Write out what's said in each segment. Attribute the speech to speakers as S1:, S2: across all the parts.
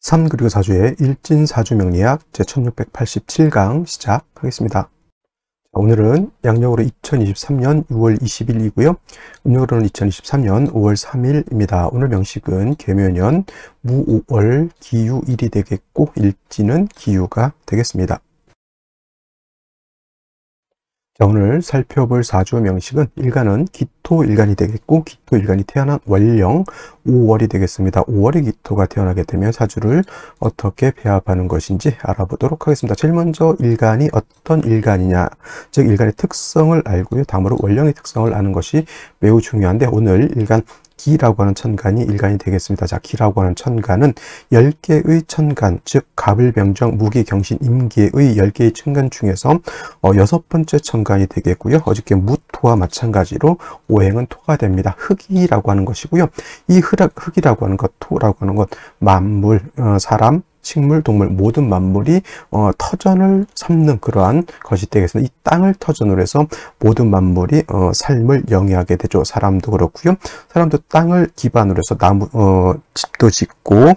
S1: 3 그리고 4주의 일진사주명리학 제1687강 시작하겠습니다. 오늘은 양력으로 2023년 6월 20일이고요. 음력으로는 2023년 5월 3일입니다. 오늘 명식은 계묘년 무오월 기유일이 되겠고 일진은 기유가 되겠습니다. 자, 오늘 살펴볼 사주 명식은 일간은 기토일간이 되겠고 기토일간이 태어난 월령 5월이 되겠습니다. 5월의 기토가 태어나게 되면 사주를 어떻게 배합하는 것인지 알아보도록 하겠습니다. 제일 먼저 일간이 어떤 일간이냐, 즉 일간의 특성을 알고요. 다음으로 월령의 특성을 아는 것이 매우 중요한데, 오늘 일간 기라고 하는 천간이 일간이 되겠습니다. 자, 기라고 하는 천간은 10개의 천간, 즉 갑을 병정 무기 경신 임기의 10개의 천간 중에서 6번째 천간이 되겠고요. 어저께 무토와 마찬가지로 오행은 토가 됩니다. 흑이라고 하는 것이고요. 이 흑이라고 하는 것, 토라고 하는 것, 만물, 사람, 식물, 동물, 모든 만물이 터전을 삼는 그러한 것이 되겠습니다. 이 땅을 터전으로 해서 모든 만물이 삶을 영위하게 되죠. 사람도 그렇고요. 사람도 땅을 기반으로 해서 나무, 집도 짓고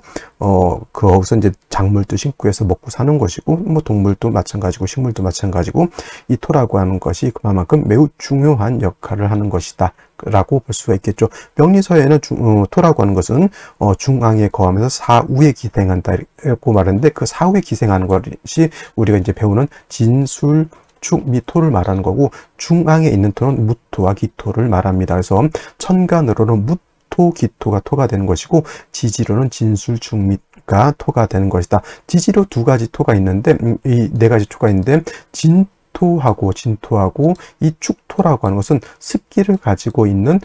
S1: 거기서 이제 작물도 심고 해서 먹고 사는 것이고, 뭐 동물도 마찬가지고 식물도 마찬가지고, 이 토라고 하는 것이 그만큼 매우 중요한 역할을 하는 것이다 라고 볼 수가 있겠죠. 명리서에는 토라고 하는 것은 중앙에 거하면서 사우에 기생한다고 말하는데, 그 사우에 기생하는 것이 우리가 이제 배우는 진술, 축, 미, 토를 말하는 거고, 중앙에 있는 토는 무토와 기토를 말합니다. 그래서 천간으로는 무토, 기토가 토가 되는 것이고, 지지로는 진술, 축, 미가 토가 되는 것이다. 지지로 두 가지 토가 있는데, 이 네 가지 토가 있는데, 토하고 진토하고 이 축토라고 하는 것은 습기를 가지고 있는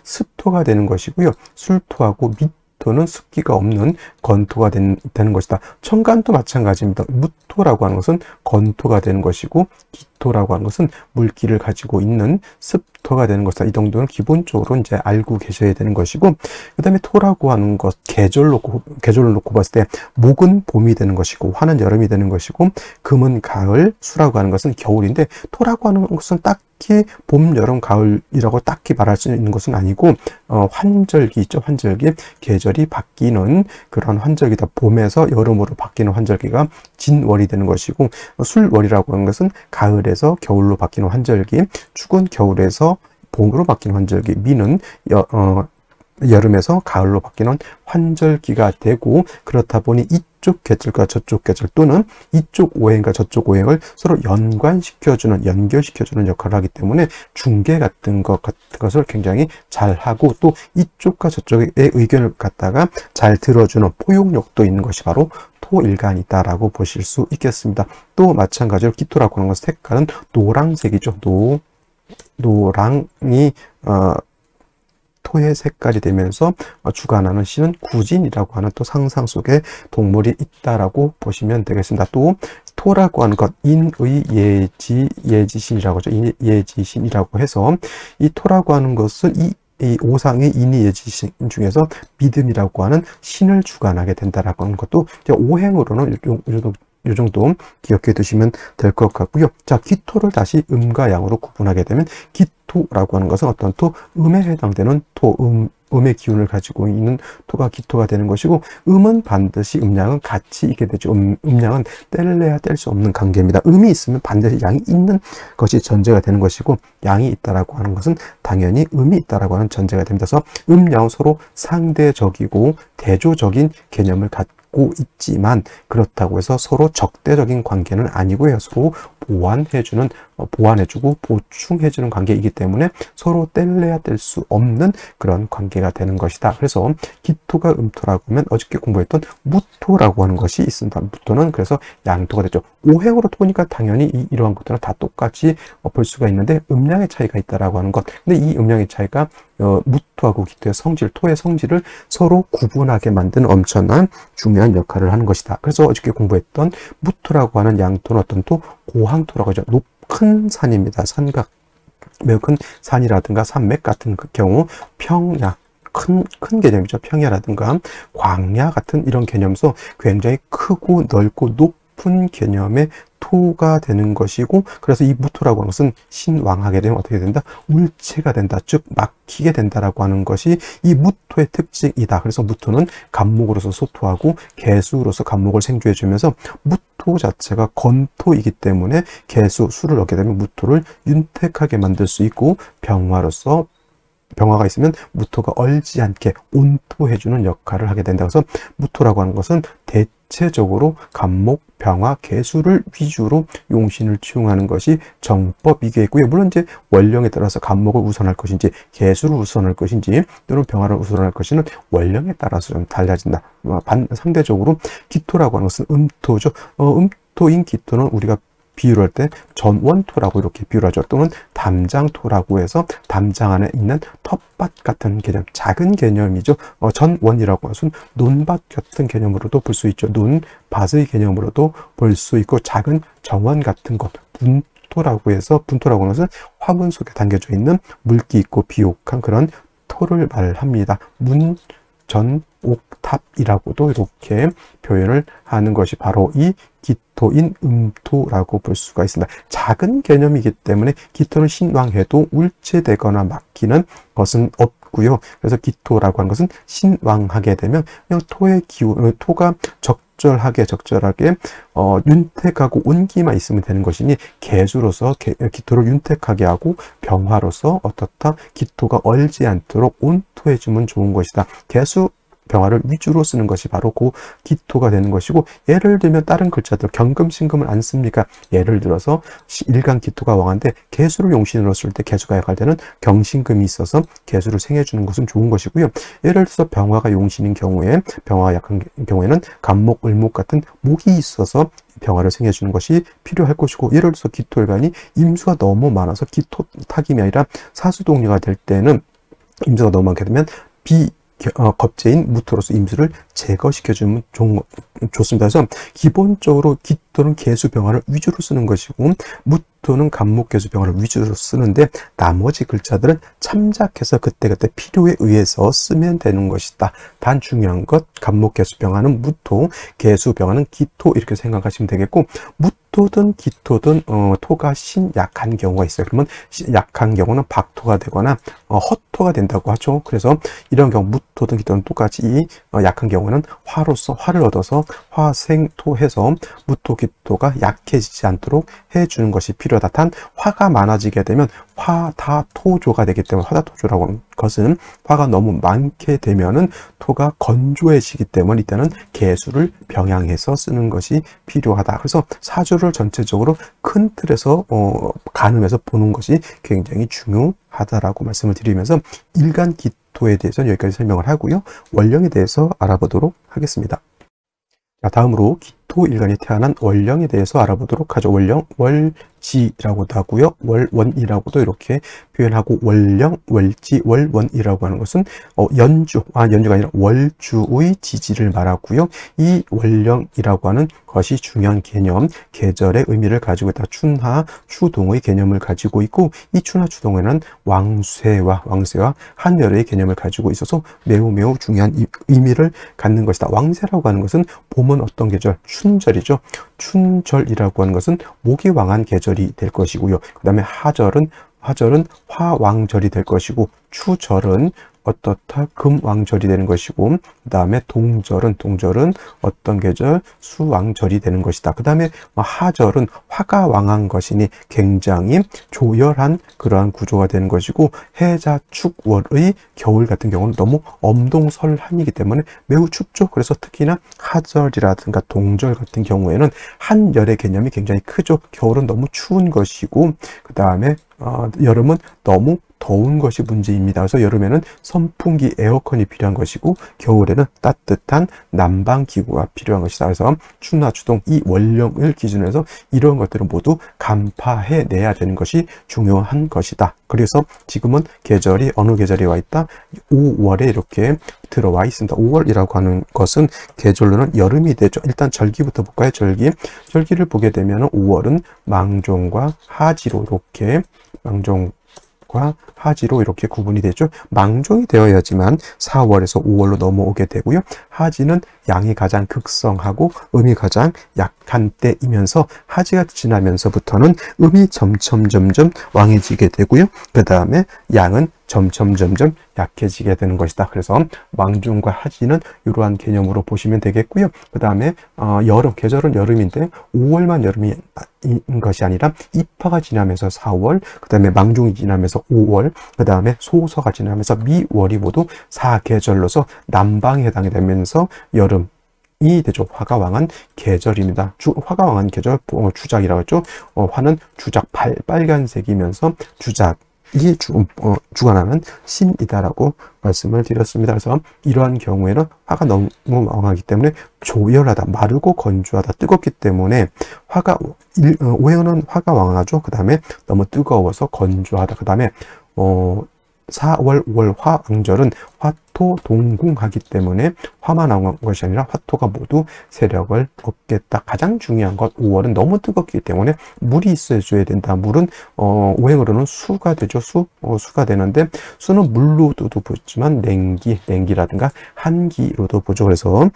S1: 습토가 되는 것이고요. 술토하고 mit토는 습기가 없는 건토가 되는 것이다. 천간도 마찬가지입니다. 무토라고 하는 것은 건토가 되는 것이고, 기토라고 하는 것은 물기를 가지고 있는 습토가 되는 것이다. 이 정도는 기본적으로 이제 알고 계셔야 되는 것이고, 그 다음에 토라고 하는 것, 계절을 놓고 봤을 때 목은 봄이 되는 것이고, 화는 여름이 되는 것이고, 금은 가을, 수라고 하는 것은 겨울인데, 토라고 하는 것은 딱히 봄, 여름, 가을이라고 딱히 말할 수 있는 것은 아니고, 환절기 있죠. 환절기, 계절이 바뀌는 그런 환절기다. 봄에서 여름으로 바뀌는 환절기가 진월이 되는 것이고, 술월이라고 하는 것은 가을에서 겨울로 바뀌는 환절기, 축은 겨울에서 봄으로 바뀌는 환절기, 미는 여름에서 가을로 바뀌는 환절기가 되고, 그렇다 보니 이쪽 계절과 저쪽 계절, 또는 이쪽 오행과 저쪽 오행을 서로 연결시켜주는 역할을 하기 때문에 중개 같은 것을 굉장히 잘 하고, 또 이쪽과 저쪽의 의견을 갖다가 잘 들어주는 포용력도 있는 것이 바로 토일간이다라고 보실 수 있겠습니다. 또 마찬가지로 기토라고 하는 것은 색깔은 노란색이죠. 노랑이 토의 색깔이 되면서 주관하는 신은 구진이라고 하는 또 상상 속에 동물이 있다라고 보시면 되겠습니다. 또 토라고 하는 것, 인의 예지신이라고 하죠. 예지신이라고 해서 이 토라고 하는 것은 이 오상의 인의 예지신 중에서 믿음이라고 하는 신을 주관하게 된다라고 하는 것도 이제 오행으로는 이 정도 기억해 두시면 될 것 같고요. 자, 기토를 다시 음과 양으로 구분하게 되면, 기토라고 하는 것은 어떤 토, 음에 해당되는 토, 음의 기운을 가지고 있는 토가 기토가 되는 것이고, 음은 반드시 음양은 같이 있게 되죠. 음양은 뗄래야 뗄 수 없는 관계입니다. 음이 있으면 반드시 양이 있는 것이 전제가 되는 것이고, 양이 있다라고 하는 것은 당연히 음이 있다라고 하는 전제가 됩니다. 그래서 음양은 서로 상대적이고 대조적인 개념을 갖고 있지만, 그렇다고 해서 서로 적대적인 관계는 아니고요. 서로 보완해주고 보충해주는 관계이기 때문에 서로 뗄래야 뗄 수 없는 그런 관계가 되는 것이다. 그래서 기토가 음토라고 하면 어저께 공부했던 무토라고 하는 것이 있습니다. 무토는 그래서 양토가 되죠. 오행으로 토니까 당연히 이러한 것들은 다 똑같이 볼 수가 있는데, 음양의 차이가 있다라고 하는 것. 근데 이 음양의 차이가 무토하고 기토의 성질, 토의 성질을 서로 구분하게 만드는 엄청난 중요한 역할을 하는 것이다. 그래서 어저께 공부했던 무토라고 하는 양토는 어떤 토? 고항토라고 하죠. 높은 산입니다. 산각, 매우 큰 산이라든가 산맥 같은 그 경우, 평야, 큰 개념이죠. 평야라든가 광야 같은 이런 개념에서 굉장히 크고 넓고 높은 개념의 무토가 되는 것이고, 그래서 이 무토라고 하는 것은 신왕하게 되면 어떻게 된다? 울체가 된다. 즉 막히게 된다라고 하는 것이 이 무토의 특징이다. 그래서 무토는 간목으로서 소토하고 개수로서 간목을 생주해 주면서 무토 자체가 건토이기 때문에 개수, 수를 얻게 되면 무토를 윤택하게 만들 수 있고, 병화로서 병화가 있으면 무토가 얼지 않게 온토해주는 역할을 하게 된다. 그래서 무토라고 하는 것은 대체적으로 간목, 병화, 개수를 위주로 용신을 치용하는 것이 정법이겠고요. 물론 이제 원령에 따라서 간목을 우선할 것인지 개수를 우선할 것인지 또는 병화를 우선할 것인지는 원령에 따라서 좀 달라진다. 상대적으로 기토라고 하는 것은 음토죠. 음토인 기토는 우리가 비유를 할 때 전원토라고 이렇게 비유를 하죠. 또는 담장토라고 해서 담장 안에 있는 텃밭 같은 개념, 작은 개념이죠. 전원이라고 하는 것은 논밭 같은 개념으로도 볼 수 있죠. 논밭의 개념으로도 볼 수 있고, 작은 정원 같은 것, 분토라고 해서, 분토라고 하는 것은 화분 속에 담겨져 있는 물기 있고 비옥한 그런 토를 말합니다. 문, 전, 옥, 탑이라고도 이렇게 표현을 하는 것이 바로 이 기토인 음토라고 볼 수가 있습니다. 작은 개념이기 때문에 기토는 신왕해도 울체되거나 막히는 것은 없고요. 그래서 기토라고 하는 것은 신왕하게 되면 그냥 토의 기운, 토가 적절하게 윤택하고 온기만 있으면 되는 것이니, 개수로서 기토를 윤택하게 하고 병화로서 어떻다? 기토가 얼지 않도록 온토해주면 좋은 것이다. 개수, 병화를 위주로 쓰는 것이 바로 그 기토가 되는 것이고, 예를 들면 다른 글자들 경금, 신금을 안 씁니까? 예를 들어서 일간 기토가 왕한데 개수를 용신으로 쓸 때 개수가 약할 때는 경신금이 있어서 개수를 생해주는 것은 좋은 것이고요. 예를 들어서 병화가 용신인 경우에, 병화가 약한 경우에는 간목, 을목 같은 목이 있어서 병화를 생해주는 것이 필요할 것이고, 예를 들어서 기토일간이 임수가 너무 많아서 기토 타김이 아니라 사수동리가 될 때는 임수가 너무 많게 되면 겁재인 무토로서 임수를 제거시켜주면 좋습니다. 그래서 기본적으로 기토는 개수, 병화를 위주로 쓰는 것이고, 무토는 간목, 개수, 병화를 위주로 쓰는데, 나머지 글자들은 참작해서 그때그때 필요에 의해서 쓰면 되는 것이다. 단 중요한 것, 간목, 개수, 병화는 무토, 개수, 병화는 기토 이렇게 생각하시면 되겠고, 무토든 기토든 토가 신약한 경우가 있어요. 그러면 약한 경우는 박토가 되거나 헛토가 된다고 하죠. 그래서 이런 경우 무토든 기토든 똑같이 약한 경우는 화로서 화를 얻어서 화생토해서 무토, 기토가 약해지지 않도록 해주는 것이 필요하다. 단 화가 많아지게 되면 화다토조가 되기 때문에, 화다토조라고 하는 것은 화가 너무 많게 되면은 토가 건조해지기 때문에 이때는 개수를 병양해서 쓰는 것이 필요하다. 그래서 사주를 전체적으로 큰 틀에서 가늠해서 보는 것이 굉장히 중요하다라고 말씀을 드리면서, 일간 기토에 대해서는 여기까지 설명을 하고요. 원령에 대해서 알아보도록 하겠습니다. 자, 다음으로 기토일간이 태어난 원령에 대해서 알아보도록 하죠. 원령, 월지라고도 하고요. 월원이라고도 이렇게 표현하고, 원령, 월지, 월원이라고 하는 것은 연주가 아니라 월주의 지지를 말하고요. 이 원령이라고 하는 것이 중요한 개념, 계절의 의미를 가지고 있다. 춘하, 추동의 개념을 가지고 있고, 이 춘하, 추동에는 왕쇠와 한열의 개념을 가지고 있어서 매우 중요한 의미를 갖는 것이다. 왕쇠라고 하는 것은 봄은 어떤 계절? 춘절이죠. 춘절이라고 하는 것은 목이 왕한 계절이 될 것이고요. 그 다음에 하절은 화왕절이 될 것이고, 추절은 어떻다? 금왕절이 되는 것이고, 그 다음에 동절은 어떤 계절? 수왕절이 되는 것이다. 그 다음에 하절은 화가 왕한 것이니 굉장히 조열한 그러한 구조가 되는 것이고, 해자축월의 겨울 같은 경우는 너무 엄동설한이기 때문에 매우 춥죠. 그래서 특히나 하절이라든가 동절 같은 경우에는 한열의 개념이 굉장히 크죠. 겨울은 너무 추운 것이고, 그 다음에 여름은 너무 더운 것이 문제입니다. 그래서 여름에는 선풍기, 에어컨이 필요한 것이고, 겨울에는 따뜻한 난방기구가 필요한 것이다. 그래서 춘하, 추동 이 원령을 기준으로 해서 이런 것들을 모두 간파해내야 되는 것이 중요한 것이다. 그래서 지금은 계절이 어느 계절에 와 있다? 5월에 이렇게 들어와 있습니다. 5월이라고 하는 것은 계절로는 여름이 되죠. 일단 절기부터 볼까요? 절기를 보게 되면 5월은 망종과 하지로 이렇게 하지로 이렇게 구분이 되죠. 망종이 되어야지만 4월에서 5월로 넘어오게 되고요. 하지는 양이 가장 극성하고 음이 가장 약한 때이면서 하지가 지나면서부터는 음이 점점 왕해지게 되고요. 그 다음에 양은 점점 약해지게 되는 것이다. 그래서 망중과 하지는 이러한 개념으로 보시면 되겠고요. 그 다음에 계절은 여름인데 5월만 여름인 것이 아니라 입하가 지나면서 4월, 그 다음에 망중이 지나면서 5월, 그 다음에 소서가 지나면서 미월이 모두 4계절로서 남방에 해당이 되면서 여름 이 되죠. 화가 왕한 계절입니다. 화가 왕한 계절, 주작이라고 했죠. 화는 주작 빨간색이면서 주작이 주관하는 신이다라고 말씀을 드렸습니다. 그래서 이러한 경우에는 화가 너무 왕하기 때문에 조열하다, 마르고 건조하다, 뜨겁기 때문에 오행은 화가 왕하죠. 그 다음에 너무 뜨거워서 건조하다. 그 다음에 4월, 5월 화왕절은 화토 동궁하기 때문에 화만 나온 것이 아니라 화토가 모두 세력을 얻겠다. 가장 중요한 것 5월은 너무 뜨겁기 때문에 물이 있어줘야 된다. 물은 오행으로는 수가 되죠. 수가 되는데 수는 물로도 보지만 냉기라든가 한기로도 보죠. 그래서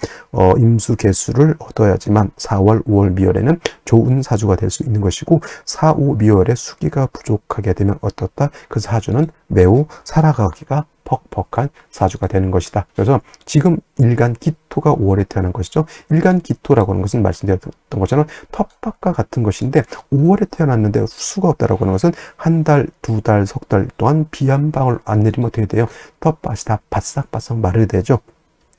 S1: 임수 개수를 얻어야지만 4월, 5월, 미월에는 좋은 사주가 될 수 있는 것이고 4, 5, 미월에 수기가 부족하게 되면 어떻다? 그 사주는 매우 살아가기가 퍽퍽한 사주가 되는 것이다. 그래서 지금 일간 기토가 5월에 태어난 것이죠. 일간 기토라고 하는 것은 말씀드렸던 것처럼 텃밭과 같은 것인데 5월에 태어났는데 수가 없다라고 하는 것은 한 달, 두 달, 석 달 동안 비 한 방울 안 내리면 어떻게 돼요? 텃밭이 다 바싹바싹 마르게 되죠.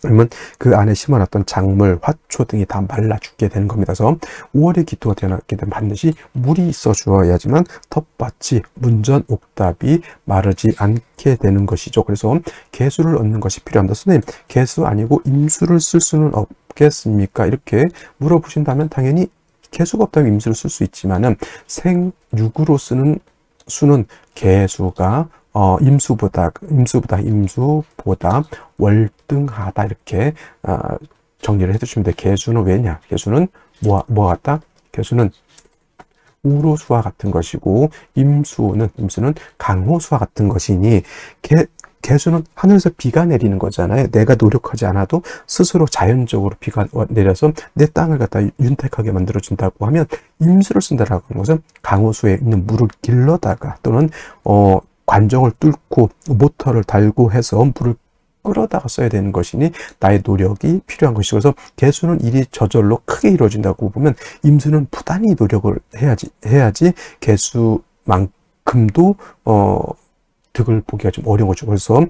S1: 그러면 그 안에 심어놨던 작물, 화초 등이 다 말라 죽게 되는 겁니다. 그래서 5월에 기토가 태어나게 되면 반드시 물이 있어 주어야지만 텃밭이 문전옥답이 마르지 않게 되는 것이죠. 그래서 개수를 얻는 것이 필요합니다. 선생님, 개수 아니고 임수를 쓸 수는 없겠습니까? 이렇게 물어보신다면 당연히 개수가 없다면 임수를 쓸 수 있지만은 생육으로 쓰는 수는 개수가 임수보다 월등하다 이렇게 정리를 해주시면 돼요. 개수는 왜냐? 개수는 뭐 같다? 개수는 우로수와 같은 것이고 임수는 강호수와 같은 것이니 개수는 하늘에서 비가 내리는 거잖아요. 내가 노력하지 않아도 스스로 자연적으로 비가 내려서 내 땅을 갖다 윤택하게 만들어준다고 하면 임수를 쓴다라고 하는 것은 강호수에 있는 물을 길러다가 또는 관정을 뚫고 모터를 달고 해서 물을 끌어다가 써야 되는 것이니 나의 노력이 필요한 것이고, 그래서 개수는 일이 저절로 크게 이루어진다고 보면 임수는 부단히 노력을 해야지 개수만큼도 득을 보기가 좀 어려운 거죠. 그래서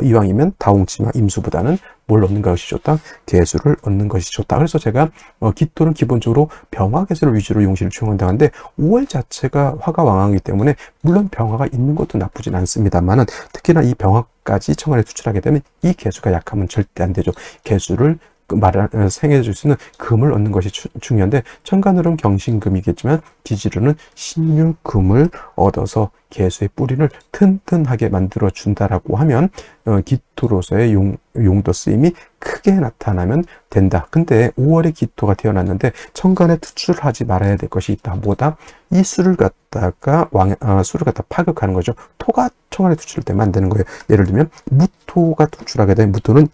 S1: 이왕이면 다홍치마 임수보다는 뭘 얻는 것이 좋다? 개수를 얻는 것이 좋다. 그래서 제가 기토는 기본적으로 병화 개수를 위주로 용신을 추용한다고 하는데 5월 자체가 화가 왕하기 때문에 물론 병화가 있는 것도 나쁘진 않습니다만은 특히나 이 병화까지 천간에 투출하게 되면 이 개수가 약하면 절대 안 되죠. 개수를 생해줄 수 있는 금을 얻는 것이 중요한데 천간으로는 경신금이겠지만 기지로는 신유금을 얻어서 개수의 뿌리를 튼튼하게 만들어 준다라고 하면 기토로서의 용도 쓰임이 크게 나타나면 된다. 근데 5월에 기토가 태어났는데 천간에 투출하지 말아야 될 것이 있다. 뭐다? 이 수를 갖다가 파극하는 거죠. 토가 천간에 투출될 때만 안 되는 거예요. 예를 들면 무토가 투출하게 되면 무토는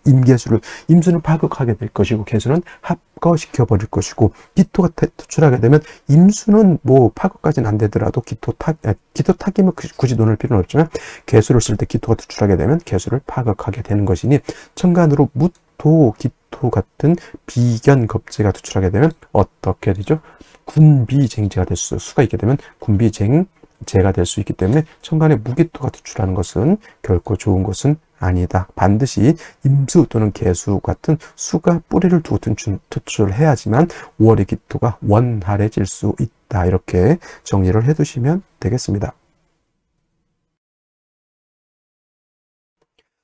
S1: 임수는 파극하게 될 것이고 개수는 합거시켜 버릴 것이고, 기토가 투출하게 되면 임수는 뭐 파극까지는 안 되더라도 기토 타기면 굳이 논할 필요는 없지만 개수를 쓸 때 기토가 투출하게 되면 개수를 파극하게 되는 것이니 천간으로 무토, 기토 같은 비견 겁재가 투출하게 되면 어떻게 되죠? 군비쟁제가 될 수가 있게 되면 군비쟁제가 될 수 있기 때문에 천간에 무기토가 투출하는 것은 결코 좋은 것은 아니다. 반드시 임수 또는 개수 같은 수가 뿌리를 두고 투출해야지만 5월의 기토가 원활해질 수 있다. 이렇게 정리를 해두시면 되겠습니다.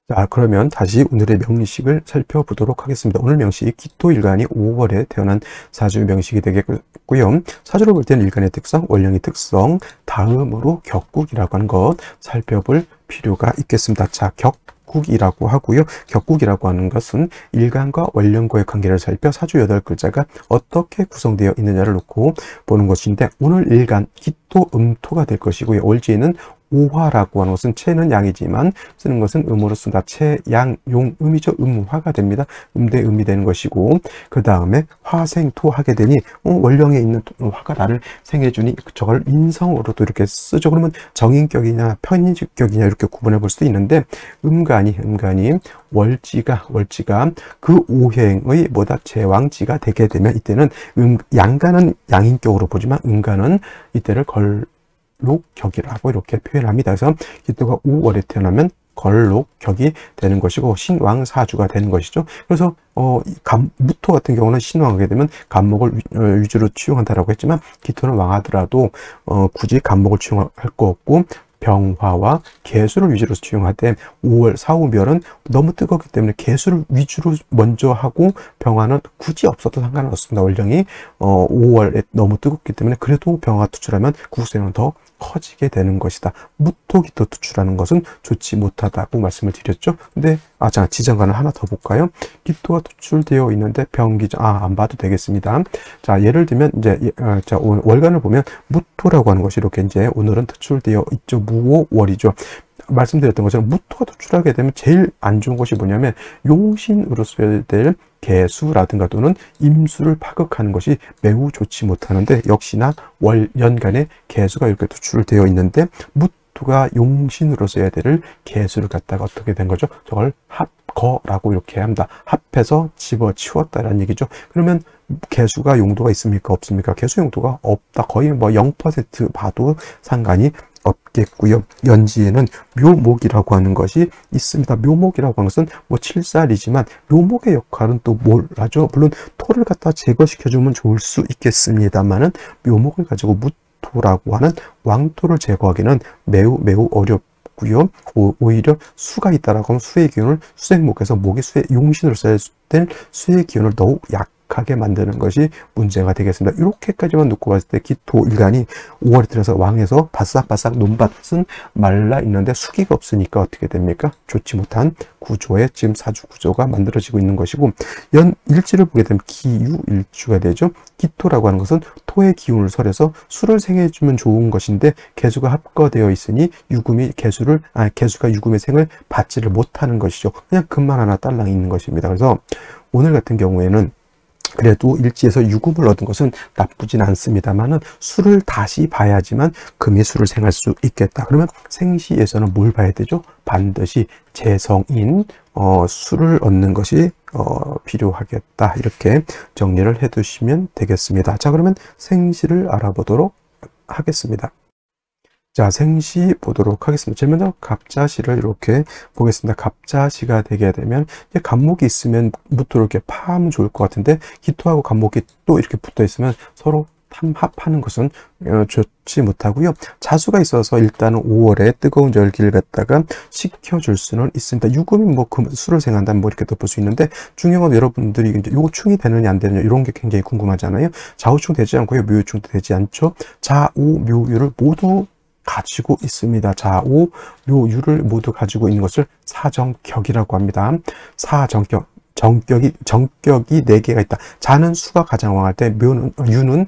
S1: 자, 그러면 다시 오늘의 명식을 살펴보도록 하겠습니다. 오늘 명식, 기토일간이 5월에 태어난 사주 명식이 되겠고요. 사주를 볼 때는 일간의 특성, 원령의 특성, 다음으로 격국이라고 하는 것 살펴볼 필요가 있겠습니다. 자, 격국이라고 하고요. 격국이라고 하는 것은 일간과 원령과의 관계를 살펴 사주 8글자가 어떻게 구성되어 있느냐를 놓고 보는 것인데, 오늘 일간, 기토, 음토가 될 것이고요. 월지에는 오화라고 하는 것은 체는 양이지만 쓰는 것은 음으로 쓴다. 체, 양, 용, 음이죠. 음화가 됩니다. 대 음이 되는 것이고, 그 다음에 화생토 하게 되니 원령에 있는 화가 나를 생해주니 저걸 인성으로도 이렇게 쓰죠. 그러면 정인격이냐 편인격이냐 이렇게 구분해 볼 수도 있는데, 음간이 월지가 그 오행의 뭐다 제왕지가 되게 되면 이때는 양간은 양인격으로 보지만 음간은 이때를 걸록격이라고 이렇게 표현합니다. 그래서 기토가 5월에 태어나면 걸록격이 되는 것이고 신왕사주가 되는 것이죠. 그래서 무토 같은 경우는 신왕하게 되면 간목을 위주로 취용한다라고 했지만 기토는 왕하더라도 굳이 간목을 취용할 거 없고 병화와 개수를 위주로 취용하되 5월 사후멸은 너무 뜨겁기 때문에 개수를 위주로 먼저 하고 병화는 굳이 없어도 상관은 없습니다. 월령이 5월에 너무 뜨겁기 때문에 그래도 병화 투출하면 구속세는 더 커지게 되는 것이다. 무토기토 투출하는 것은 좋지 못하다고 말씀을 드렸죠. 근데 지정관을 하나 더 볼까요? 기토가 투출되어 있는데 병기정 안 봐도 되겠습니다. 자, 예를 들면 이제 월간을 보면 무토라고 하는 것이 이렇게 이제 오늘은 투출되어 있죠. 무오월이죠. 말씀드렸던 것처럼 무토가 투출하게 되면 제일 안 좋은 것이 뭐냐면 용신으로 써야 될 개수라든가 또는 임수를 파극하는 것이 매우 좋지 못하는데, 역시나 월연간에 개수가 이렇게 투출되어 있는데 무토가 용신으로 써야 될 개수를 갖다가 어떻게 된 거죠? 저걸 합거라고 이렇게 합니다. 합해서 집어치웠다라는 얘기죠. 그러면 개수가 용도가 있습니까? 없습니까? 개수 용도가 없다. 거의 뭐 0% 봐도 상관이 없겠고요. 연지에는 묘목이라고 하는 것이 있습니다. 묘목이라고 하는 것은 뭐 칠살이지만 묘목의 역할은 또 뭘 하죠? 물론 토를 갖다 제거시켜주면 좋을 수 있겠습니다만은 묘목을 가지고 무토라고 하는 왕토를 제거하기는 매우 어렵고요. 오히려 수가 있다라고 하면 수의 기운을 수생목에서 목이 수의 용신으로 써야 될 수의 기운을 더욱 약하게 만드는 것이 문제가 되겠습니다. 이렇게까지만 놓고 봤을 때 기토 일간이 5월에 들어서 왕에서 바싹바싹 논밭은 말라 있는데 수기가 없으니까 어떻게 됩니까? 좋지 못한 구조의 지금 사주 구조가 만들어지고 있는 것이고, 일지를 보게 되면 기유일주가 되죠. 기토라고 하는 것은 토의 기운을 설해서 수를 생해주면 좋은 것인데 개수가 합거되어 있으니 개수가 유금의 생을 받지를 못하는 것이죠. 그냥 금만 하나 딸랑 있는 것입니다. 그래서 오늘 같은 경우에는 그래도 일지에서 유금을 얻은 것은 나쁘진 않습니다만은 수를 다시 봐야지만 금의 수를 생할 수 있겠다. 그러면 생시에서는 뭘 봐야 되죠? 반드시 재성인 수를 얻는 것이 필요하겠다. 이렇게 정리를 해 두시면 되겠습니다. 자, 그러면 생시를 알아보도록 하겠습니다. 자, 생시 보도록 하겠습니다. 제일 먼저 갑자시를 이렇게 보겠습니다. 갑자시가 되게 되면 이제 갑목이 있으면 무토를 이렇게 파하면 좋을 것 같은데 기토하고 갑목이 또 이렇게 붙어 있으면 서로 합하는 것은 좋지 못하고요. 자수가 있어서 일단은 5월에 뜨거운 열기를 갖다가 식혀줄 수는 있습니다. 유금이 뭐 수를 생한다면 뭐 이렇게 또 볼 수 있는데, 중요한 건 여러분들이 이제 요거 충이 되느냐 안 되느냐 이런 게 굉장히 궁금하잖아요. 좌우충 되지 않고요. 묘유충도 되지 않죠. 좌우 묘유를 모두 가지고 있습니다. 좌우 묘유를 모두 가지고 있는 것을 사정격이라고 합니다. 정격이 4개가 있다. 자는 수가 가장 왕할 때, 유는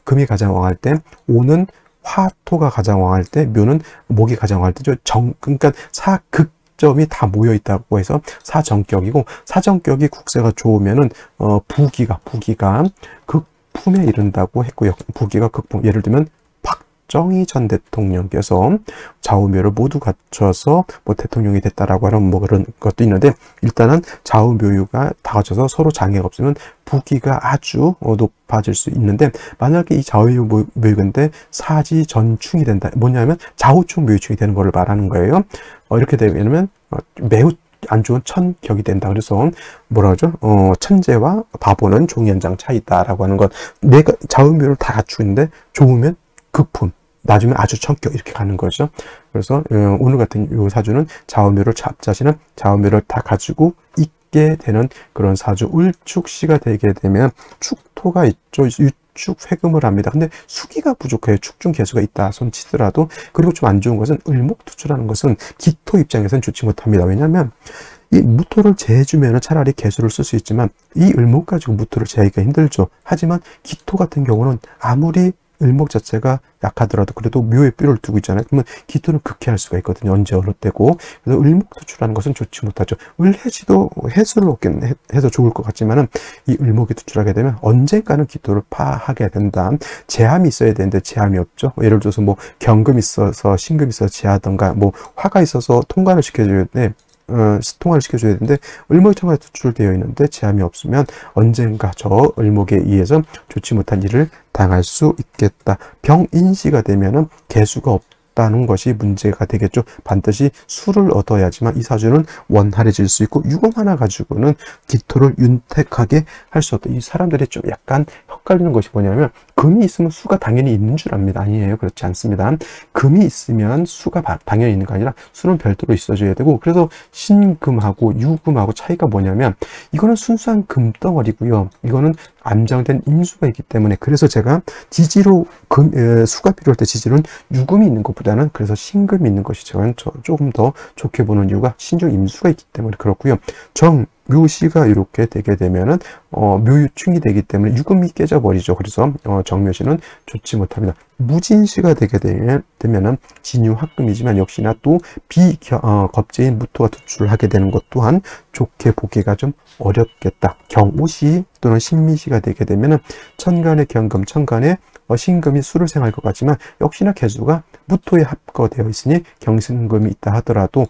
S1: 금이 가장 왕할 때, 오는 화토가 가장 왕할 때, 묘는 목이 가장 왕할 때죠. 그러니까 사극점이 다 모여 있다고 해서 사정격이고, 사정격이 국세가 좋으면은 부기가 극품에 이른다고 했고요. 부기가 극품, 예를 들면 박정희 전 대통령께서 좌우묘를 모두 갖춰서 뭐 대통령이 됐다라고 하는 뭐 그런 것도 있는데, 일단은 좌우묘유가 다 갖춰서 서로 장애가 없으면 부기가 아주 높아질 수 있는데, 만약에 이 좌우묘유인데 사지전충이 된다. 뭐냐면 좌우충 묘유충이 되는 것을 말하는 거예요. 이렇게 되면 매우 안 좋은 천격이 된다. 그래서 뭐라 그러죠? 천재와 바보는 종이 한 장 차이다라고 하는 것. 내가 좌우묘를 다 갖추고 있는데 좋으면 극품, 나중에 아주 천격 이렇게 가는 거죠. 그래서 오늘 같은 요 사주는 좌우묘를 잡자시는 좌우묘를 다 가지고 있게 되는 그런 사주. 을축시가 되게 되면 축토가 있죠. 유축 회금을 합니다. 근데 수기가 부족해요. 축중 개수가 있다 손 치더라도. 그리고 좀 안 좋은 것은 을목투출하는 것은 기토 입장에서는 좋지 못합니다. 왜냐하면 이 무토를 제해주면 차라리 개수를 쓸 수 있지만 이 을목 가지고 무토를 제하기가 힘들죠. 하지만 기토 같은 경우는 아무리 을목 자체가 약하더라도 그래도 묘의 뼈를 두고 있잖아요. 그러면 기토는 극해할 수가 있거든요. 언제 어느 때고. 그래서 을목 투출하는 것은 좋지 못하죠. 을해지도 해수를 얻긴 해서 좋을 것 같지만은 이 을목이 투출하게 되면 언젠가는 기토를 파하게 된다. 재함이 있어야 되는데 재함이 없죠. 예를 들어서 뭐 경금이 있어서 신금이 있어서 재하던가 뭐 화가 있어서 통관을 시켜줘야 돼. 통화를 시켜줘야 되는데 을목이 통화에 투출되어 있는데 재함이 없으면 언젠가 저 을목에 의해서 좋지 못한 일을 당할 수 있겠다. 병인시가 되면은 개수가 없다는 것이 문제가 되겠죠. 반드시 수를 얻어야지만 이 사주는 원활해질 수 있고 유금 하나 가지고는 기토를 윤택하게 할 수 없다. 이 사람들이 좀 약간 헷갈리는 것이 뭐냐면 금이 있으면 수가 당연히 있는 줄 압니다. 아니에요. 그렇지 않습니다. 금이 있으면 수가 당연히 있는 거 아니라 수는 별도로 있어줘야 되고, 그래서 신금하고 유금하고 차이가 뭐냐면 이거는 순수한 금덩어리고요. 이거는 안정된 임수가 있기 때문에, 그래서 제가 지지로 수가 필요할 때 지지로는 유금이 있는 것보다는 그래서 신금이 있는 것이 저는 조금 더 좋게 보는 이유가 신중 임수가 있기 때문에 그렇고요. 묘시가 이렇게 되게 되면은 묘유충이 되기 때문에 유금이 깨져버리죠. 그래서 정묘시는 좋지 못합니다. 무진시가 되게 되면은 진유합금이지만 역시나 또 겁재인 무토가 투출을 하게 되는 것 또한 좋게 보기가 좀 어렵겠다. 경오시 또는 신미시가 되게 되면은 천간의 경금, 천간의 신금이 수를 생할 것 같지만 역시나 개수가 무토에 합거되어 있으니 경신금이 있다 하더라도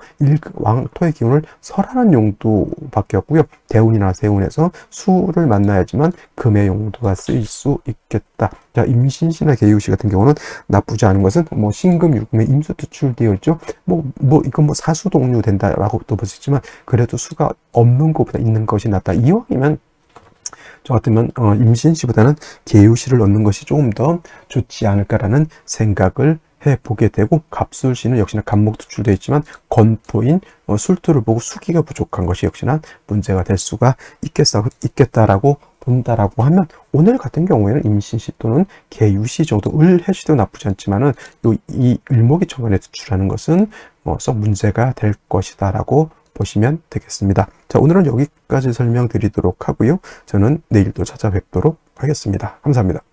S1: 왕토의 기운을 설하는 용도밖에 없고요. 대운이나 세운에서 수를 만나야지만 금의 용도가 쓰일 수 있겠다. 자, 임신시나 개유시 같은 경우는 나쁘지 않은 것은 뭐 신금, 유금에 임수 투출되어 있죠. 이건 뭐 사수동류 된다라고 또 볼 수 있지만 그래도 수가 없는 것보다 있는 것이 낫다. 이왕이면 저 같으면 임신시보다는 개유시를 얻는 것이 조금 더 좋지 않을까라는 생각을 해보게 되고, 갑술시는 역시나 갑목 투출되어 있지만 건포인 술토를 보고 수기가 부족한 것이 역시나 문제가 될 수가 있겠다라고 본다라고 하면, 오늘 같은 경우에는 임신시 또는 개유시 정도, 을해시도 나쁘지 않지만은 이 을목이 천간에 투출하는 것은 썩 문제가 될 것이다라고 보시면 되겠습니다. 자, 오늘은 여기까지 설명드리도록 하고요. 저는 내일 또 찾아뵙도록 하겠습니다. 감사합니다.